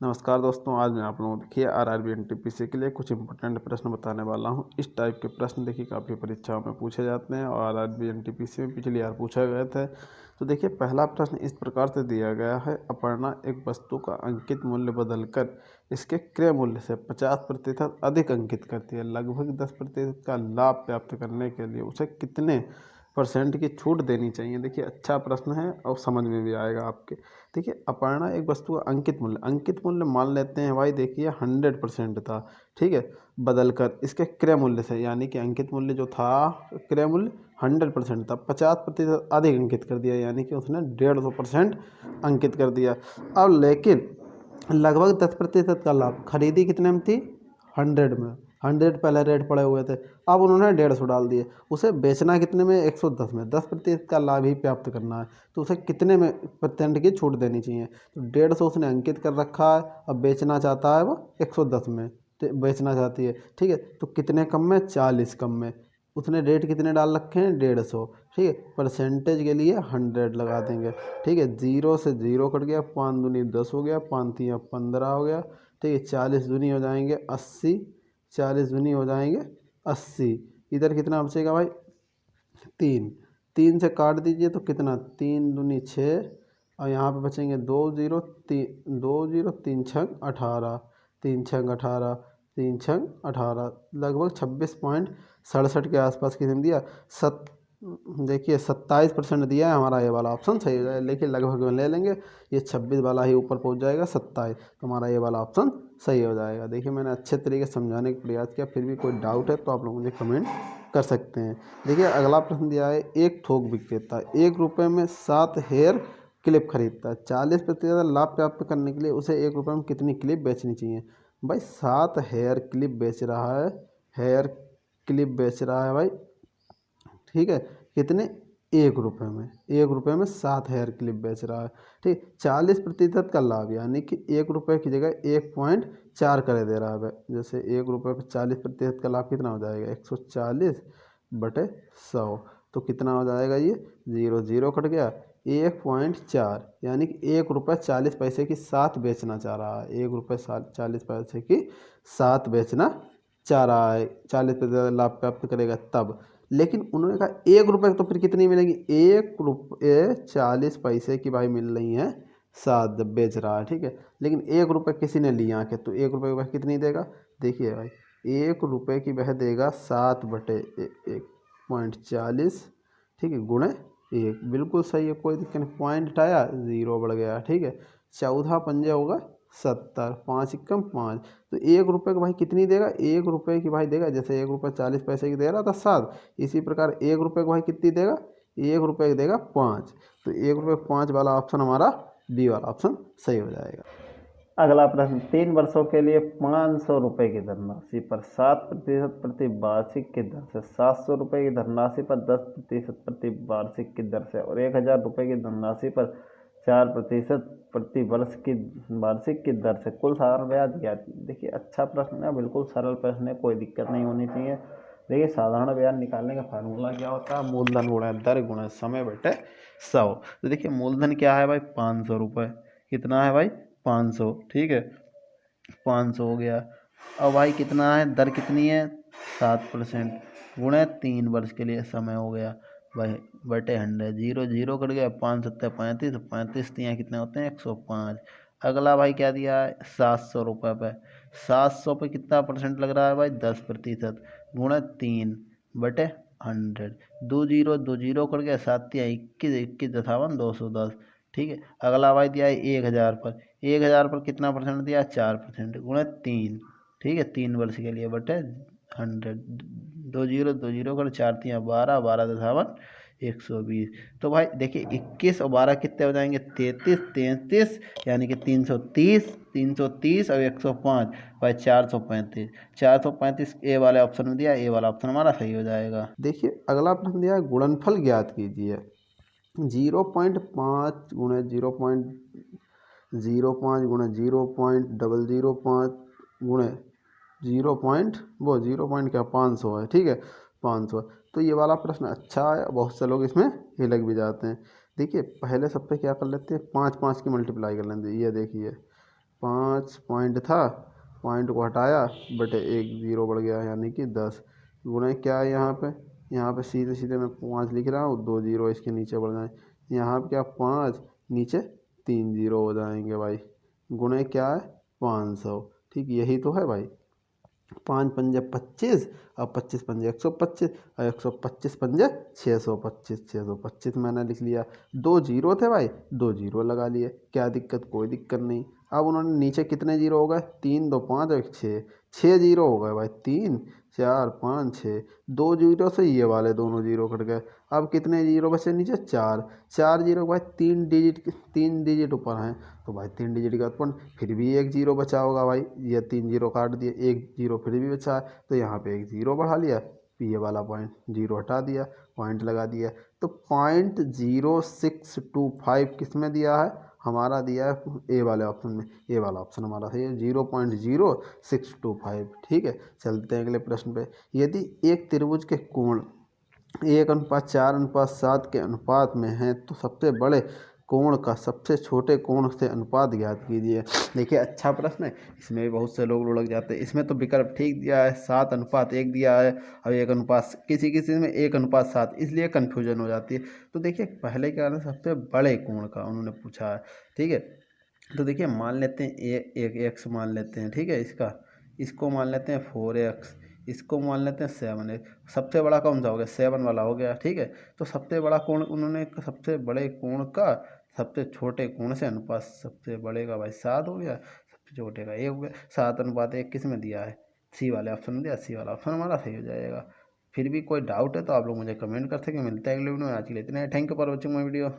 नमस्कार दोस्तों, आज मैं आप लोगों को देखिए आरआरबी एनटीपीसी के लिए कुछ इंपॉर्टेंट प्रश्न बताने वाला हूं। इस टाइप के प्रश्न देखिए काफ़ी परीक्षाओं में पूछे जाते हैं और आरआरबी एनटीपीसी में पिछली बार पूछे गए थे। तो देखिए पहला प्रश्न इस प्रकार से दिया गया है। अपर्णा एक वस्तु का अंकित मूल्य बदलकर इसके क्रय मूल्य से 50% अधिक अंकित करती है। लगभग 10% का लाभ प्राप्त करने के लिए उसे कितने परसेंट की छूट देनी चाहिए। देखिए अच्छा प्रश्न है और समझ में भी आएगा आपके। देखिए अपर्णा एक वस्तु का अंकित मूल्य मान लेते हैं भाई, देखिए 100% था, ठीक है। बदल कर इसके क्रय मूल्य से, यानी कि अंकित मूल्य जो था, क्रय मूल्य 100% था, 50% अधिक अंकित कर दिया, यानी कि उसने 150% अंकित कर दिया। अब लेकिन लगभग 10% का लाभ, खरीदी कितने में थी, 100 में, 100 पहले रेट पड़े हुए थे, अब उन्होंने 150 डाल दिए। उसे बेचना कितने में, 110 में, 10% का लाभ ही प्राप्त करना है, तो उसे कितने में % की छूट देनी चाहिए। तो 150 उसने अंकित कर रखा है, अब बेचना चाहता है वो 110 में, तो बेचना चाहती है, ठीक है। तो कितने कम में, 40 कम में। उसने रेट कितने डाल रखे हैं, 150, ठीक है। परसेंटेज के लिए 100 लगा देंगे, ठीक है। 0 से 0 कट गया, 5 दूनी 10 हो गया, 5 तिया 15 हो गया, ठीक है। 40 दूनी हो जाएंगे 80, 40 दूनी हो जाएंगे 80। इधर कितना बचेगा भाई, 3, 3 से काट दीजिए तो कितना, 3 दूनी 6, और यहाँ पे बचेंगे 2 0 3, 2 0 3 छंग 18, 3 छंग 18, 3 छंग 18, लगभग 26.67 के आसपास कितने दिया, सत देखिए 27% दिया है। हमारा ये वाला ऑप्शन सही हो जाएगा, लेकिन लगभग में ले लेंगे, ये 26 वाला ही ऊपर पहुंच जाएगा 27, तो हमारा ये वाला ऑप्शन सही हो जाएगा। देखिए मैंने अच्छे तरीके से समझाने का प्रयास किया, फिर भी कोई डाउट है तो आप लोग मुझे कमेंट कर सकते हैं। देखिए अगला प्रश्न दिया है, एक थोक विक्रेता 1 रुपये में 7 हेयर क्लिप खरीदता है। 40% लाभ प्राप्त करने के लिए उसे 1 रुपये में कितनी क्लिप बेचनी चाहिए। भाई 7 हेयर क्लिप बेच रहा है, हेयर क्लिप बेच रहा है भाई, ठीक है। कितने, 1 रुपये में, 1 रुपये में 7 हेयर क्लिप बेच रहा है, ठीक। 40% का लाभ, यानी कि 1 रुपये की जगह 1.4 कर दे रहा है। जैसे 1 रुपये पर 40% का लाभ कितना हो जाएगा, 140 बटे 100, तो कितना हो जाएगा ये, 0 0 कट गया, 1.4, यानी कि 1 रुपये 40 पैसे की 7 बेचना चाह रहा है। 1 रुपये 40 पैसे की 7 बेचना चाह रहा है, 40% लाभ प्राप्त करेगा तब। लेकिन उन्होंने कहा 1 रुपये, तो फिर कितनी मिलेगी, 1 रुपये 40 पैसे की भाई मिल रही है 7 जब बेच रहा है, ठीक है। लेकिन 1 रुपये किसी ने लिया के, तो 1 रुपये की वह कितनी देगा, देखिए भाई 1 रुपये की वह देगा 7 बटे 1.40, ठीक है, गुणे 1, बिल्कुल सही है, कोई दिक्कत नहीं। पॉइंट हटाया 0 बढ़ गया, ठीक है। 14 पंजे होगा 70, 5 एकम 5, तो 1 रुपये की भाई कितनी देगा, 1 रुपये की भाई देगा, जैसे 1 रुपये 40 पैसे की दे रहा था 7, इसी प्रकार 1 रुपये की भाई कितनी देगा, 1 रुपये की देगा 5, तो 1 रुपये 5 वाला ऑप्शन हमारा बी वाला ऑप्शन सही हो जाएगा। अगला प्रश्न, 3 वर्षों के लिए 500 रुपये की धनराशि पर 7% प्रति वार्षिक की दर से, 700 रुपये की धनराशि पर 10% प्रति वार्षिक की दर से और 1000 रुपये की धनराशि पर 4% प्रति वर्ष की वार्षिक की दर से कुल साधारण ब्याज ज्ञात। देखिए अच्छा प्रश्न है, बिल्कुल सरल प्रश्न है, कोई दिक्कत नहीं होनी चाहिए। देखिए साधारण ब्याज निकालने का फार्मूला क्या होता है, मूलधन गुणा दर गुणा समय बटे 100। तो देखिए मूलधन क्या है भाई, 500 रुपये, कितना है भाई 500, ठीक है, 500 हो गया। अब भाई कितना है, दर कितनी है 7%, गुणे 3 वर्ष के लिए समय हो गया भाई, बटे 100, 0 0 कट गया, 5 7 35, 35 तियाँ कितने होते हैं 105। अगला भाई क्या दिया है, 700 रुपये पे, 700 पे कितना परसेंट लग रहा है भाई, 10%, गुणे 3 बटे 100, 2 0 2 0 कट गया, 7 तियाँ 21, 21 58 210, ठीक है। अगला भाई दिया है 1000 पर, 1000 पर कितना परसेंट दिया, 4%, गुणे 3, ठीक है, 3 वर्ष के लिए बटे 100, 2 0 2 0 कर 4 तियाँ 12, 12 दशावन 120। तो भाई देखिए 21 और 12 कितने हो जाएंगे, 33, 33 यानी कि 330, 330 और 105 भाई 435, 435 ए वाले ऑप्शन में दिया, ए वाला ऑप्शन हमारा सही हो जाएगा। देखिए अगला प्रश्न दिया है, गुणनफल ज्ञात कीजिए। 0.5 गुणे 0.05 गुणे 0.005 गुणे 0.500 है, ठीक है, 500। तो ये वाला प्रश्न अच्छा है, बहुत से लोग इसमें हिलक भी जाते हैं। देखिए पहले सब पे क्या कर लेते हैं, 5 5 की मल्टीप्लाई कर लेते हैं। ये देखिए 5 पॉइंट था, पॉइंट को हटाया बटे 1 जीरो बढ़ गया यानी कि 10 गुणे क्या है यहाँ पे सीधे सीधे मैं 5 लिख रहा हूँ, 2 जीरो इसके नीचे बढ़ जाए, यहाँ पे क्या 5 नीचे 3 जीरो हो जाएंगे भाई, गुणे क्या है 500। ठीक यही तो है भाई। 5 पंजे 25 और 25 पंजे 125 और 125 पंजे 625, 625 मैंने लिख लिया। 2 जीरो थे भाई, 2 जीरो लगा लिए, क्या दिक्कत, कोई दिक्कत नहीं। अब उन्होंने नीचे कितने जीरो हो गए, 3 2 5 और 6, 6 जीरो हो गए भाई, 3 4 5 6, 2 जीरो से ये वाले दोनों जीरो कट गए। अब कितने जीरो बचे नीचे, 4, 4 जीरो भाई, 3 डिजिट ऊपर हैं, तो भाई 3 डिजिट का उत्पन्न, फिर भी 1 जीरो बचा होगा भाई, ये 3 जीरो काट दिए, 1 जीरो फिर भी बचा है, तो यहाँ पे 1 जीरो बढ़ा लिया, ये वाला पॉइंट जीरो हटा दिया, पॉइंट लगा दिया। तो 0.0625 किस में दिया है, हमारा दिया है ए वाले ऑप्शन में, ए वाला ऑप्शन हमारा सही है, 0.0625। ठीक है, चलते हैं अगले प्रश्न पे। यदि एक त्रिभुज के कोण 1:4:7 के अनुपात में है तो सबसे बड़े कोण का सबसे छोटे कोण से अनुपात ज्ञात कीजिए। देखिए अच्छा प्रश्न है, इसमें भी बहुत से लोग लुढ़क जाते हैं। इसमें तो विकल्प ठीक दिया है, 7:1 दिया है, और 1 अनुपात, किसी किसी में 1:7, इसलिए कन्फ्यूजन हो जाती है। तो देखिए पहले क्या है, सबसे बड़े कोण का उन्होंने पूछा है। ठीक है, तो देखिए मान लेते हैं एक एक्स मान लेते हैं, ठीक है, इसको मान लेते हैं 4x, इसको मान लेते हैं 7x। सबसे बड़ा कौन सा हो गया, 7 वाला हो गया। ठीक है, तो सबसे बड़ा कोण उन्होंने, सबसे बड़े कोण का सबसे छोटे कोण से अनुपात, सबसे बड़े का भाई 7 हो गया, सबसे छोटे का 1 हो गया। 7:1 किस में दिया है, सी वाले ऑप्शन में दिया, सी वाला ऑप्शन हमारा सही हो जाएगा। फिर भी कोई डाउट है तो आप लोग मुझे कमेंट कर सकें। मिलते हैं अगले वीडियो में, आज के लिए इतना है। Thank you for watching my video.